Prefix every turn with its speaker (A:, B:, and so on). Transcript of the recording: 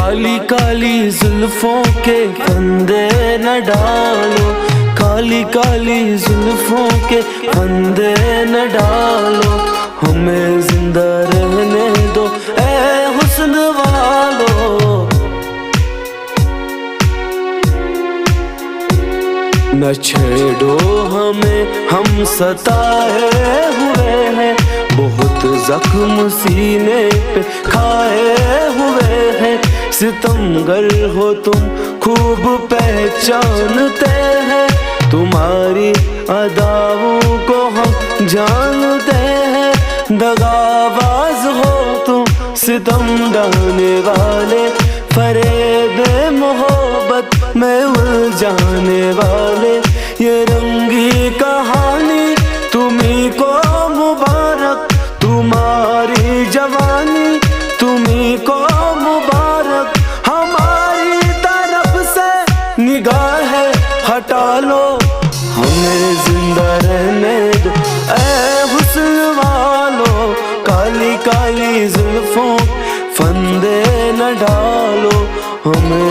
A: काली काली जुल्फों के फंदे न डालो, काली काली जुल्फों के फंदे न डालो, हमें जिंदा रहने दो ऐ हुस्न वालो। न छेड़ो हमें, हम सताए हुए हैं, बहुत जख्म सीने पे खाए हुए हैं। सितमगर हो तुम खूब पहचानते हैं, तुम्हारी अदाओं को हम जानते हैं। दगाबाज हो तुम सितम डालने वाले, फरेब मोहब्बत में उलझाने वाले। ये रंगी कहानी तुम्ही को मुबारक, तुम्हारी जवानी तुम्ही को मुबारक। हमारी तरफ से निगाहें हटा लो, हमें जिंदा रहने दो ऐ हुस्न वालो। काली काली जुल्फों फंदे न डालो, हमें